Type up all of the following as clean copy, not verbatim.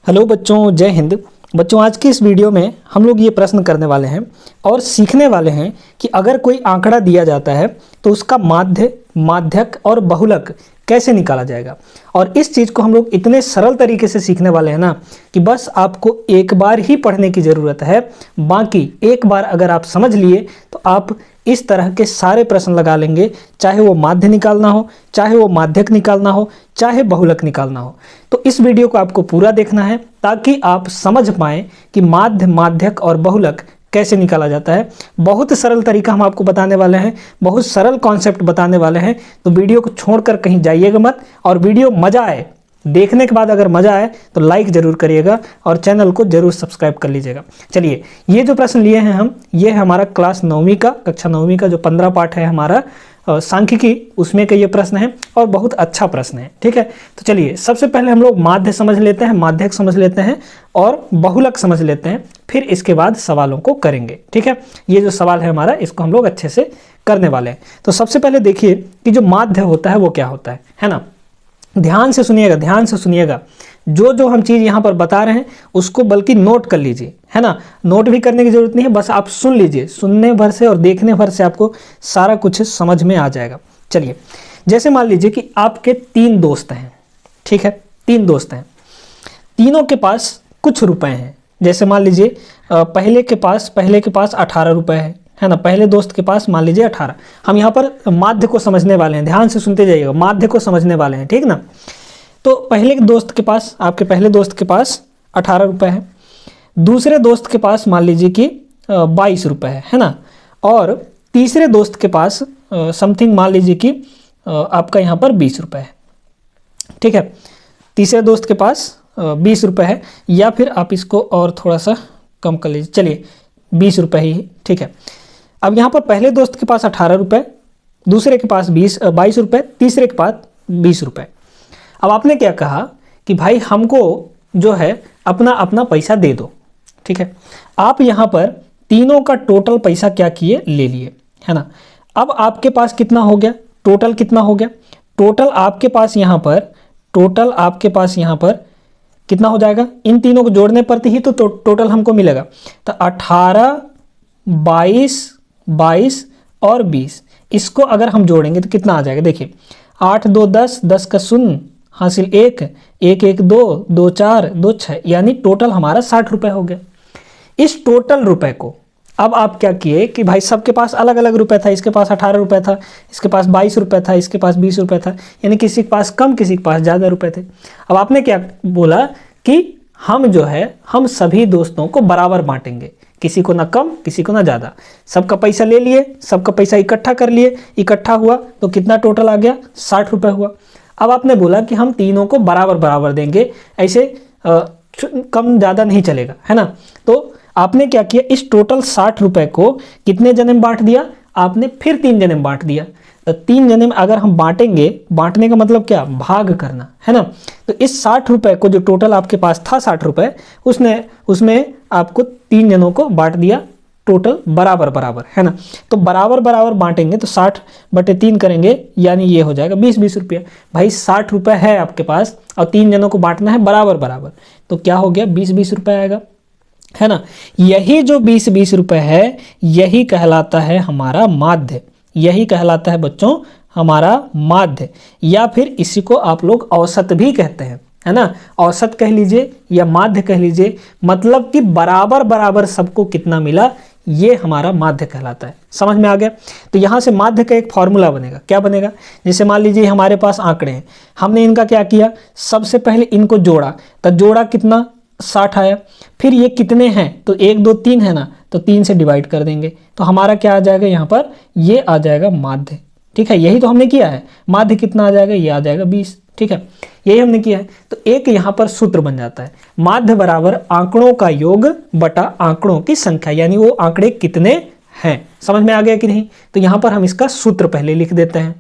Hello बच्चों, जय हिंद। बच्चों, आज की इस वीडियो में हम लोग ये प्रश्न करने वाले हैं और सीखने वाले हैं कि अगर कोई आंकड़ा दिया जाता है तो उसका माध्य, माध्यक और बहुलक कैसे निकाला जाएगा। और इस चीज़ को हम लोग इतने सरल तरीके से सीखने वाले हैं ना कि बस आपको एक बार ही पढ़ने की ज़रूरत है। बाकी एक बार अगर आप समझ लिए तो आप इस तरह के सारे प्रश्न लगा लेंगे, चाहे वो माध्य निकालना हो, चाहे वो माध्यक निकालना हो, चाहे बहुलक निकालना हो। तो इस वीडियो को आपको पूरा देखना है ताकि आप समझ पाएँ कि माध्य, माध्यक और बहुलक कैसे निकाला जाता है। बहुत सरल तरीका हम आपको बताने वाले हैं, बहुत सरल कॉन्सेप्ट बताने वाले हैं। तो वीडियो को छोड़कर कहीं जाइएगा मत, और वीडियो मज़ा आए, देखने के बाद अगर मज़ा आए तो लाइक ज़रूर करिएगा और चैनल को ज़रूर सब्सक्राइब कर लीजिएगा। चलिए, ये जो प्रश्न लिए हैं हम, ये है हमारा क्लास 9वीं का, कक्षा 9वीं का जो 15 पाठ है हमारा सांख्यिकी, उसमें का ये प्रश्न है और बहुत अच्छा प्रश्न है। ठीक है, तो चलिए सबसे पहले हम लोग माध्य समझ लेते हैं, माध्यक समझ लेते हैं और बहुलक समझ लेते हैं, फिर इसके बाद सवालों को करेंगे। ठीक है, ये जो सवाल है हमारा, इसको हम लोग अच्छे से करने वाले हैं। तो सबसे पहले देखिए कि जो माध्य होता है वो क्या होता है ना। ध्यान से सुनिएगा, ध्यान से सुनिएगा। जो जो हम चीज़ यहाँ पर बता रहे हैं उसको बल्कि नोट कर लीजिए, है ना। नोट भी करने की ज़रूरत नहीं है, बस आप सुन लीजिए। सुनने भर से और देखने भर से आपको सारा कुछ समझ में आ जाएगा। चलिए, जैसे मान लीजिए कि आपके 3 दोस्त हैं। ठीक है, 3 दोस्त हैं, तीनों के पास कुछ रुपए हैं। जैसे मान लीजिए पहले के पास 18 रुपए है ना। पहले दोस्त के पास मान लीजिए 18। हम यहाँ पर माध्य को समझने वाले हैं, ध्यान से सुनते जाइएगा, माध्य को समझने वाले हैं, ठीक ना। तो पहले दोस्त के पास, आपके पहले दोस्त के पास 18 रुपये है। दूसरे दोस्त के पास मान लीजिए कि 22 रुपये है ना। और तीसरे दोस्त के पास समथिंग मान लीजिए कि आपका यहाँ पर 20 रुपये है। ठीक है, तीसरे दोस्त के पास 20 रुपये है, या फिर आप इसको और थोड़ा सा कम कर लीजिए, चलिए 20 रुपये ही। ठीक है, अब यहाँ पर पहले दोस्त के पास 18 रुपये, दूसरे के पास 22 रुपये, तीसरे के पास 20 रुपये। अब आपने क्या कहा कि भाई हमको जो है अपना अपना पैसा दे दो। ठीक है, आप यहाँ पर तीनों का टोटल पैसा क्या किए, ले लिए, है ना। अब आपके पास कितना हो गया, टोटल कितना हो गया, टोटल आपके पास यहाँ पर कितना हो जाएगा, इन तीनों को जोड़ने पर ही तो टोटल हमको मिलेगा। तो 18, 22 और 20, इसको अगर हम जोड़ेंगे तो कितना आ जाएगा, देखिए 8 2 10, 10 का 0 हासिल 1, 1 1 2, 2 4, 2 6, यानी टोटल हमारा 60 रुपये हो गया। इस टोटल रुपए को अब आप क्या किए कि भाई सबके पास अलग अलग रुपए था। इसके पास 18 रुपये था, इसके पास 22 रुपये था, इसके पास 20 रुपये था, यानी किसी के पास कम, किसी के पास ज़्यादा रुपए थे। अब आपने क्या बोला कि हम जो है हम सभी दोस्तों को बराबर बांटेंगे, किसी को ना कम, किसी को ना ज़्यादा। सबका पैसा ले लिए, सबका पैसा इकट्ठा कर लिए, इकट्ठा हुआ तो कितना टोटल आ गया, 60 रुपये हुआ। अब आपने बोला कि हम तीनों को बराबर बराबर देंगे, ऐसे कम ज़्यादा नहीं चलेगा, है ना। तो आपने क्या किया, इस टोटल 60 रुपये को कितने जने में बांट दिया, आपने फिर 3 जने में बांट दिया। तो 3 जने में अगर हम बांटेंगे, बांटने का मतलब क्या, भाग करना, है ना। तो इस 60 रुपये को, जो टोटल आपके पास था 60 रुपये, उसमें आपको 3 जनों को बांट दिया, टोटल बराबर बराबर, है ना। तो बराबर बराबर बांटेंगे तो 60/3 करेंगे, यानी ये हो जाएगा 20 रुपये। भाई 60 रुपये है आपके पास और 3 जनों को बांटना है बराबर बराबर, तो क्या हो गया, 20 रुपये आएगा, है ना। यही जो 20 रुपये है, यही कहलाता है हमारा माध्य, यही कहलाता है बच्चों हमारा माध्य, या फिर इसी को आप लोग औसत भी कहते हैं, है ना। औसत कह लीजिए या माध्य कह लीजिए, मतलब कि बराबर बराबर सबको कितना मिला, ये हमारा माध्य कहलाता है। समझ में आ गया। तो यहाँ से माध्य का एक फॉर्मूला बनेगा। क्या बनेगा, जैसे मान लीजिए हमारे पास आंकड़े हैं, हमने इनका क्या किया, सबसे पहले इनको जोड़ा, तो जोड़ा कितना, 60 आया। फिर ये कितने हैं, तो 1 2 3 है ना, तो 3 से डिवाइड कर देंगे, तो हमारा क्या आ जाएगा, यहाँ पर ये आ जाएगा माध्य। ठीक है, यही तो हमने किया है। माध्य कितना आ जाएगा, ये आ जाएगा 20। ठीक है, यही हमने किया है। तो एक यहाँ पर सूत्र बन जाता है, माध्य बराबर आंकड़ों का योग बटा आंकड़ों की संख्या, यानी वो आंकड़े कितने हैं। समझ में आ गया कि नहीं। तो यहाँ पर हम इसका सूत्र पहले लिख देते हैं।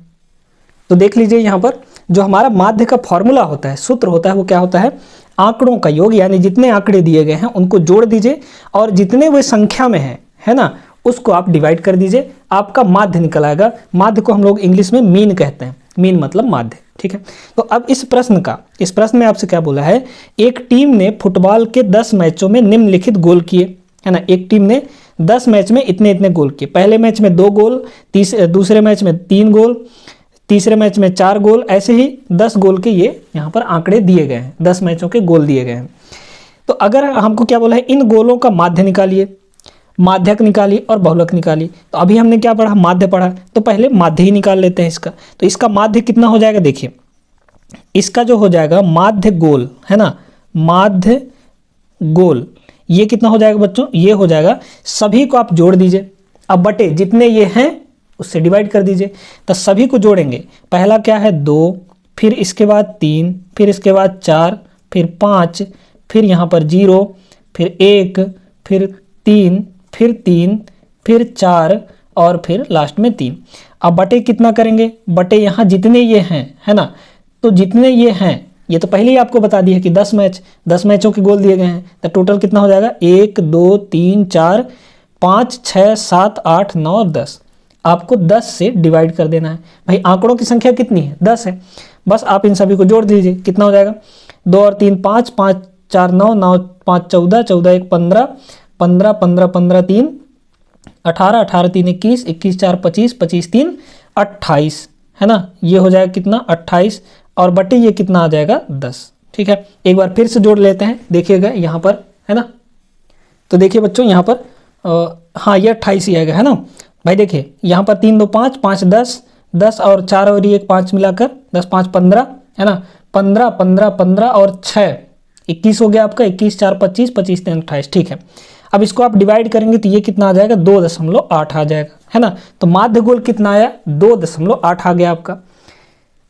तो देख लीजिए, यहाँ पर जो हमारा माध्य का फॉर्मूला होता है, सूत्र होता है, वो क्या होता है, आंकड़ों का योग, यानी जितने आंकड़े दिए गए हैं उनको जोड़ दीजिए और जितने वे संख्या में हैं, है ना, उसको आप डिवाइड कर दीजिए, आपका माध्य निकल आएगा। माध्य को हम लोग इंग्लिश में मीन कहते हैं, मीन मतलब माध्य। ठीक है। तो अब इस प्रश्न में आपसे क्या बोला है, एक टीम ने फुटबॉल के 10 मैचों में निम्नलिखित गोल किए, है ना। एक टीम ने 10 मैच में इतने इतने गोल किए। पहले मैच में 2 गोल, दूसरे मैच में 3 गोल, तीसरे मैच में 4 गोल, ऐसे ही 10 गोल के ये यहाँ पर आंकड़े दिए गए हैं, 10 मैचों के गोल दिए गए हैं। तो अगर हमको क्या बोला है, इन गोलों का माध्य निकालिए, माध्यक निकालिए और बहुलक निकालिए। तो अभी हमने क्या पढ़ा, माध्य पढ़ा, तो पहले माध्य ही निकाल लेते हैं इसका। तो इसका माध्य कितना हो जाएगा, देखिए इसका जो हो जाएगा माध्य गोल, है ना, माध्य गोल, ये कितना हो जाएगा बच्चों, ये हो जाएगा, सभी को आप जोड़ दीजिए, अब बटे जितने ये हैं उससे डिवाइड कर दीजिए। तो सभी को जोड़ेंगे, पहला क्या है 2, फिर इसके बाद 3, फिर इसके बाद 4, फिर 5, फिर यहाँ पर 0, फिर 1, फिर 3, फिर 3, फिर 4 और फिर लास्ट में 3। अब बटे कितना करेंगे, बटे यहाँ जितने ये हैं, है ना, तो जितने ये हैं, ये तो पहले ही आपको बता दिया कि 10 मैचों के गोल दिए गए हैं। तो टोटल कितना हो जाएगा, 1 2 3 4 5 6 7 8 9 और 10। आपको 10 से डिवाइड कर देना है। भाई आंकड़ों की संख्या कितनी है, 10 है, बस आप इन सभी को जोड़ दीजिए, कितना हो जाएगा, 2 और 3 5, 5 4 9, 9 5 14, 14 1 15, 15 15 15 3 18, 18 3 21, 21 4 25, 25 3 28, है ना। ये हो जाएगा कितना 28 और बटे ये कितना आ जाएगा 10। ठीक है, एक बार फिर से जोड़ लेते हैं, देखिएगा यहाँ पर, है ना। तो देखिए बच्चों यहाँ पर हाँ ये 28 ही आएगा, है ना। भाई देखिए यहाँ पर 3 2 5, 5 10, 10 और 4 और 1 5 मिलाकर 10 5 15, है ना, 15 15 15 और 6 21 हो गया आपका, 21 4 25, 25 3 28। ठीक है, अब इसको आप डिवाइड करेंगे तो ये कितना आ जाएगा, 2.8 आ जाएगा, है ना। तो माध्य गोल कितना आया, 2.8 आ गया आपका।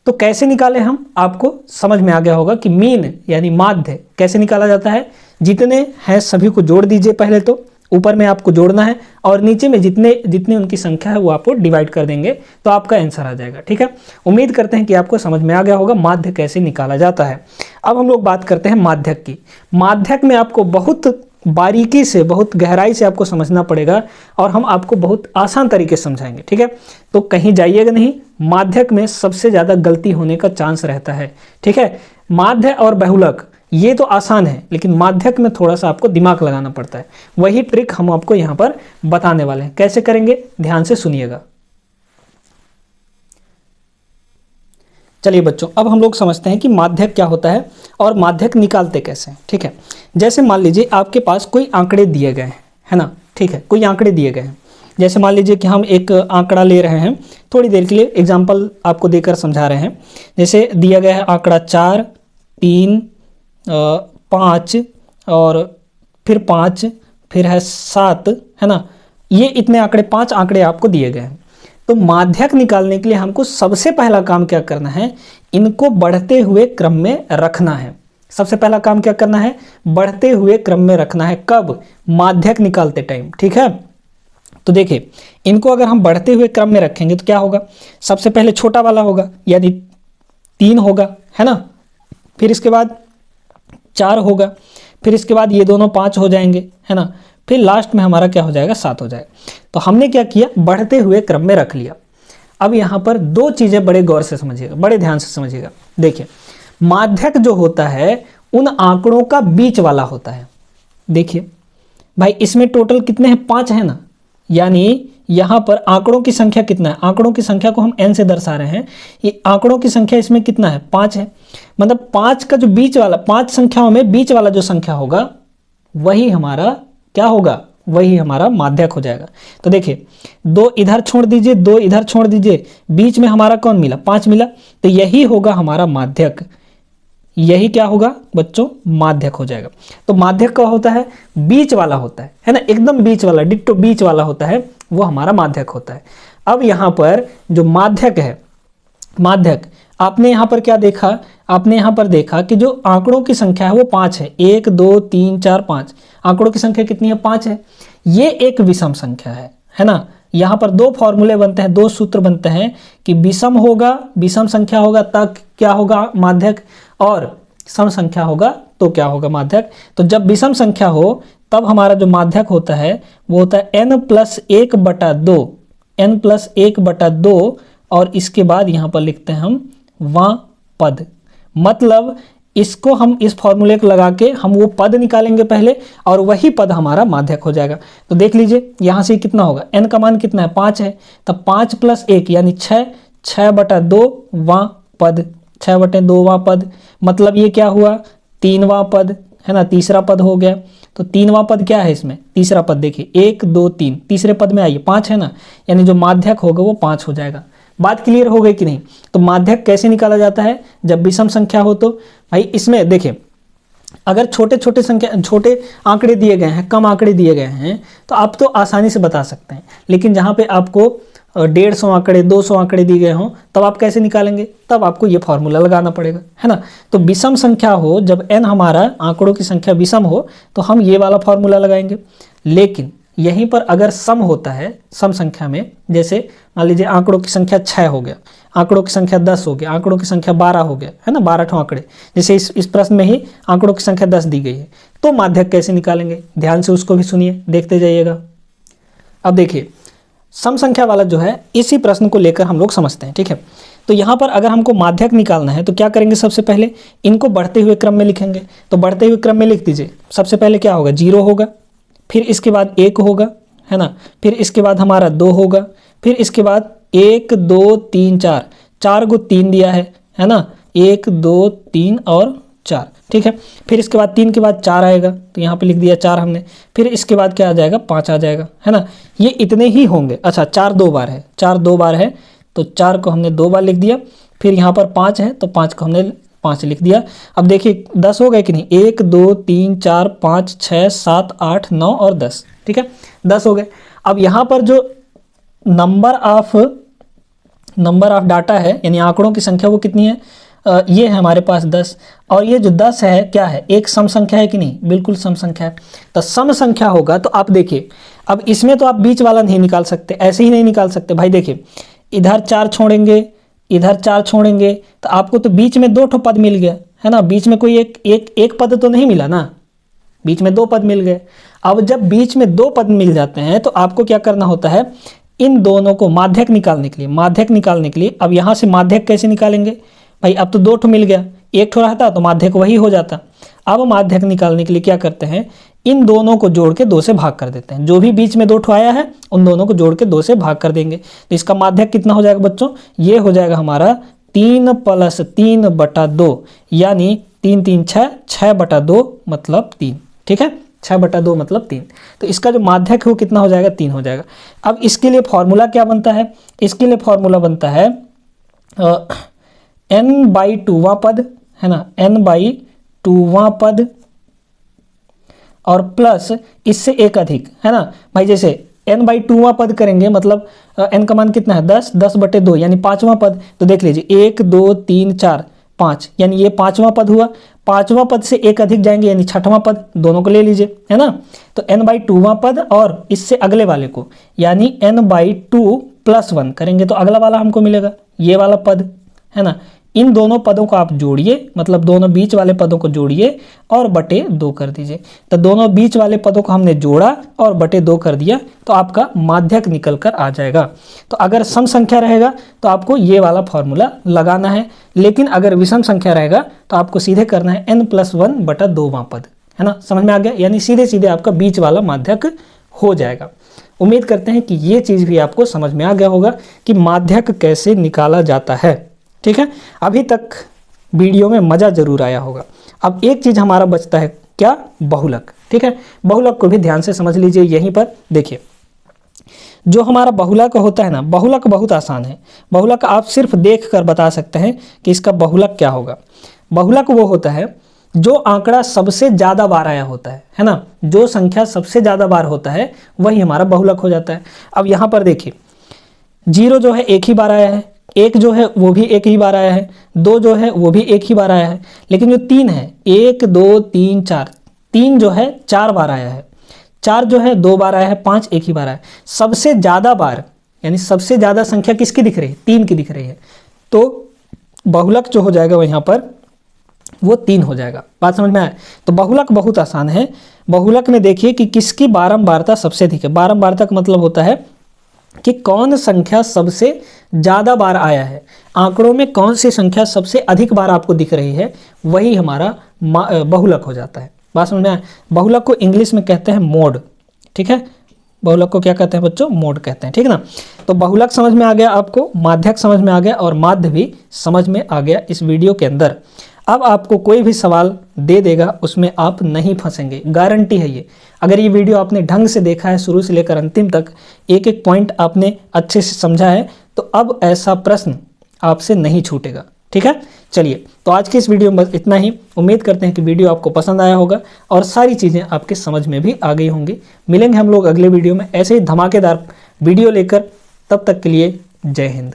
तो कैसे निकाले हम, आपको समझ में आ गया होगा कि मीन यानी माध्य कैसे निकाला जाता है। जितने हैं सभी को जोड़ दीजिए, पहले तो ऊपर में आपको जोड़ना है और नीचे में जितने उनकी संख्या है वो आपको डिवाइड कर देंगे तो आपका आंसर आ जाएगा। ठीक है, उम्मीद करते हैं कि आपको समझ में आ गया होगा माध्यक कैसे निकाला जाता है। अब हम लोग बात करते हैं माध्यक की। माध्यक में आपको बहुत बारीकी से, बहुत गहराई से आपको समझना पड़ेगा और हम आपको बहुत आसान तरीके से समझाएंगे। ठीक है, तो कहीं जाइएगा नहीं, माध्यक में सबसे ज़्यादा गलती होने का चांस रहता है। ठीक है, माध्य और बहुलक ये तो आसान है, लेकिन माध्यक में थोड़ा सा आपको दिमाग लगाना पड़ता है। वही ट्रिक हम आपको यहाँ पर बताने वाले हैं, कैसे करेंगे ध्यान से सुनिएगा। चलिए बच्चों, अब हम लोग समझते हैं कि माध्यक क्या होता है और माध्यक निकालते कैसे हैं। ठीक है, जैसे मान लीजिए आपके पास कोई आंकड़े दिए गए हैं, है ना। ठीक है, कोई आंकड़े दिए गए हैं, जैसे मान लीजिए कि हम एक आंकड़ा ले रहे हैं, थोड़ी देर के लिए एग्जाम्पल आपको देकर समझा रहे हैं। जैसे दिया गया है आंकड़ा 4 3 5 और फिर 5, फिर है 7, है ना। ये इतने आंकड़े, 5 आंकड़े आपको दिए गए हैं। तो माध्यक निकालने के लिए हमको सबसे पहला काम क्या करना है, इनको बढ़ते हुए क्रम में रखना है। सबसे पहला काम क्या करना है, बढ़ते हुए क्रम में रखना है। कब, माध्यक निकालते टाइम। ठीक है, तो देखिए इनको अगर हम बढ़ते हुए क्रम में रखेंगे तो क्या होगा, सबसे पहले छोटा वाला होगा यानी 3 होगा, है ना। फिर इसके बाद 4 होगा, फिर इसके बाद ये दोनों 5 हो जाएंगे, है ना। फिर लास्ट में हमारा क्या हो जाएगा, 7 हो जाएगा। तो हमने क्या किया, बढ़ते हुए क्रम में रख लिया। अब यहाँ पर 2 चीज़ें बड़े गौर से समझिएगा, बड़े ध्यान से समझिएगा। देखिए माध्यक जो होता है उन आंकड़ों का बीच वाला होता है। देखिए भाई इसमें टोटल कितने हैं, 5 है ना, यानी यहाँ पर आंकड़ों की संख्या कितना है, आंकड़ों की संख्या को हम n से दर्शा रहे हैं। ये आंकड़ों की संख्या इसमें कितना है, 5 है। मतलब 5 का जो बीच वाला, 5 संख्याओं में बीच वाला जो संख्या होगा वही हमारा क्या होगा, वही हमारा माध्यक हो जाएगा। तो देखिए 2 इधर छोड़ दीजिए, 2 इधर छोड़ दीजिए, बीच में हमारा कौन मिला, 5 मिला। तो यही होगा हमारा माध्यक, यही क्या होगा बच्चों, माध्यक हो जाएगा। तो माध्यक का होता है बीच वाला होता है ना, एकदम बीच वाला, डिट्टो बीच वाला होता है, वो हमारा माध्यक होता है। अब यहाँ पर जो माध्यक है, माध्यक आपने यहाँ पर क्या देखा, आपने यहाँ पर देखा कि जो आंकड़ों की संख्या है वो 5 है। 1 2 3 4 5 आंकड़ों की संख्या कितनी है, 5 है। ये एक विषम संख्या है ना। यहाँ पर 2 फॉर्मूले बनते हैं, 2 सूत्र बनते हैं कि विषम होगा, विषम संख्या होगा तब क्या होगा माध्यक, और सम संख्या होगा तो क्या होगा माध्यक। तो जब विषम संख्या हो तब हमारा जो माध्यक होता है वो होता है n+1/2, n+1/2 और इसके बाद यहाँ पर लिखते हैं हम पद। मतलब इसको हम इस फॉर्मूले को लगा के हम वो पद निकालेंगे पहले और वही पद हमारा माध्यक हो जाएगा। तो देख लीजिए यहाँ से कितना होगा, n का मान कितना है 5 है, तब 5 + 1 यानी 6, 6/2वां पद, 6/2वां पद। मतलब ये क्या हुआ 3वां पद है ना, तीसरा पद हो गया। तो 3वां पद क्या है इसमें, तीसरा पद देखिए 1 2 3, तीसरे पद में आइए 5 है ना, यानी जो माध्यक होगा वो 5 हो जाएगा। बात क्लियर हो गई कि नहीं। तो माध्यक कैसे निकाला जाता है, जब विषम संख्या हो तो भाई इसमें देखिए अगर छोटे आंकड़े दिए गए हैं, कम आंकड़े दिए गए हैं तो आप तो आसानी से बता सकते हैं, लेकिन जहाँ पे आपको 150 आंकड़े 200 आंकड़े दिए गए हों तब आप कैसे निकालेंगे, तब आपको ये फॉर्मूला लगाना पड़ेगा, है ना। तो विषम संख्या हो, जब n हमारा आंकड़ों की संख्या विषम हो तो हम ये वाला फॉर्मूला लगाएंगे। लेकिन यहीं पर अगर सम होता है, सम संख्या में, जैसे मान लीजिए आंकड़ों की संख्या 6 हो गया, आंकड़ों की संख्या 10 हो गया, आंकड़ों की संख्या 12 हो गया, है ना, 12 आंकड़े, जैसे इस प्रश्न में ही आंकड़ों की संख्या 10 दी गई है, तो माध्यक कैसे निकालेंगे, ध्यान से उसको भी सुनिए, देखते जाइएगा। अब देखिए सम संख्या वाला जो है इसी प्रश्न को लेकर हम लोग समझते हैं, ठीक है। तो यहाँ पर अगर हमको माध्यक निकालना है तो क्या करेंगे, सबसे पहले इनको बढ़ते हुए क्रम में लिखेंगे। तो बढ़ते हुए क्रम में लिख दीजिए, सबसे पहले क्या होगा 0 होगा, फिर इसके बाद 1 होगा, है ना, फिर इसके बाद हमारा 2 होगा, फिर इसके बाद 1 2 3 4, 4 को 3 दिया है ना, 1 2 3 और 4, ठीक है। फिर इसके बाद 3 के बाद 4 आएगा, तो यहाँ पे लिख दिया 4 हमने। फिर इसके बाद क्या आ जाएगा 5 आ जाएगा, है ना। ये इतने ही होंगे। अच्छा 4 2 बार है, 4 2 बार है तो 4 को हमने 2 बार लिख दिया। फिर यहाँ पर 5 है तो 5 को हमने 5 लिख दिया। अब देखिए 10 हो गए कि नहीं, 1 2 3 4 5 6 7 8 9 और 10, ठीक है, 10 हो गए। अब यहाँ पर जो नंबर ऑफ डाटा है यानी आंकड़ों की संख्या वो कितनी है, ये है हमारे पास 10, और ये जो 10 है क्या है, एक सम संख्या है कि नहीं, बिल्कुल सम संख्या है। तो सम संख्या होगा तो आप देखिए अब इसमें तो आप बीच वाला नहीं निकाल सकते, ऐसे ही नहीं निकाल सकते भाई। देखिए इधर 4 छोड़ेंगे, इधर 4 छोड़ेंगे तो आपको तो बीच में 2 पद मिल गया, है ना, बीच में कोई एक पद तो नहीं मिला ना, बीच में 2 पद मिल गए। अब जब बीच में 2 पद मिल जाते हैं तो आपको क्या करना होता है, इन दोनों को माध्यक निकालने के लिए अब यहाँ से माध्यक कैसे निकालेंगे भाई, अब तो 2 मिल गया, 1 रहता तो माध्यक वही हो जाता। अब माध्यक निकालने के लिए क्या करते हैं, इन दोनों को जोड़ के 2 से भाग कर देते हैं, जो भी बीच में 2 आया है उन दोनों को जोड़ के 2 से भाग कर देंगे। तो इसका माध्यक कितना हो जाएगा बच्चों, ये हो जाएगा हमारा 3 + 3/2 यानी 3 3 6, 6/2 मतलब 3, ठीक है, 6/2 मतलब 3। तो इसका जो माध्यक है वो कितना हो जाएगा, 3 हो जाएगा। अब इसके लिए फॉर्मूला क्या बनता है, इसके लिए फॉर्मूला बनता है n/2वां पद, है ना, n/2वां पद और प्लस इससे एक अधिक, है ना भाई। जैसे n/2वां पद करेंगे मतलब n का मान कितना है 10, 10/2 यानी 5वां पद। तो देख लीजिए 1 2 3 4 5 यानी ये 5वां पद हुआ, 5वां पद से एक अधिक जाएंगे यानी 6वां पद, दोनों को ले लीजिए, है ना। तो n/2वां पद और इससे अगले वाले को यानी n/2 + 1 करेंगे तो अगला वाला हमको मिलेगा ये वाला पद, है ना। इन दोनों पदों को आप जोड़िए, मतलब दोनों बीच वाले पदों को जोड़िए और /2 कर दीजिए। तो दोनों बीच वाले पदों को हमने जोड़ा और /2 कर दिया तो आपका माध्यक निकल कर आ जाएगा। तो अगर सम संख्या रहेगा तो आपको ये वाला फॉर्मूला लगाना है, लेकिन अगर विषम संख्या रहेगा तो आपको सीधे करना है n + 1/2वां पद, है ना, समझ में आ गया, यानी सीधे सीधे आपका बीच वाला माध्यक हो जाएगा। उम्मीद करते हैं कि ये चीज़ भी आपको समझ में आ गया होगा कि माध्यक कैसे निकाला जाता है, ठीक है। अभी तक वीडियो में मज़ा जरूर आया होगा। अब एक चीज़ हमारा बचता है क्या, बहुलक, ठीक है। बहुलक को भी ध्यान से समझ लीजिए। यहीं पर देखिए जो हमारा बहुलक होता है ना, बहुलक बहुत आसान है। बहुलक आप सिर्फ देख कर बता सकते हैं कि इसका बहुलक क्या होगा। बहुलक वो होता है जो आंकड़ा सबसे ज़्यादा बार आया होता है ना, जो संख्या सबसे ज़्यादा बार होता है वही हमारा बहुलक हो जाता है। अब यहाँ पर देखिए 0 जो है एक ही बार आया है, 1 जो है वो भी एक ही बार आया है, 2 जो है वो भी एक ही बार आया है, लेकिन जो 3 है 1 2 3 4, 3 जो है 4 बार आया है, 4 जो है 2 बार आया है, 5 एक ही बार आया है। सबसे ज़्यादा बार यानी सबसे ज़्यादा संख्या किसकी दिख रही है, 3 की दिख रही है। तो बहुलक जो हो जाएगा यहाँ पर वो 3 हो जाएगा। बात समझ में आए। तो बहुलक बहुत आसान है। बहुलक में देखिए कि किसकी बारंबारता सबसे अधिक है। बारंबारता का मतलब होता है कि कौन संख्या सबसे ज़्यादा बार आया है, आंकड़ों में कौन सी संख्या सबसे अधिक बार आपको दिख रही है, वही हमारा बहुलक हो जाता है। बात समझ में आया? बहुलक को इंग्लिश में कहते हैं मोड, ठीक है। बहुलक को क्या कहते हैं बच्चों? मोड कहते हैं, ठीक है ना। तो बहुलक समझ में आ गया आपको, माध्यक समझ में आ गया और माध्य भी समझ में आ गया इस वीडियो के अंदर। अब आपको कोई भी सवाल दे देगा, उसमें आप नहीं फंसेंगे, गारंटी है ये। अगर ये वीडियो आपने ढंग से देखा है शुरू से लेकर अंतिम तक, एक एक पॉइंट आपने अच्छे से समझा है, तो अब ऐसा प्रश्न आपसे नहीं छूटेगा, ठीक है। चलिए, तो आज की इस वीडियो में इतना ही। उम्मीद करते हैं कि वीडियो आपको पसंद आया होगा और सारी चीज़ें आपके समझ में भी आ गई होंगी। मिलेंगे हम लोग अगले वीडियो में ऐसे ही धमाकेदार वीडियो लेकर, तब तक के लिए जय हिंद।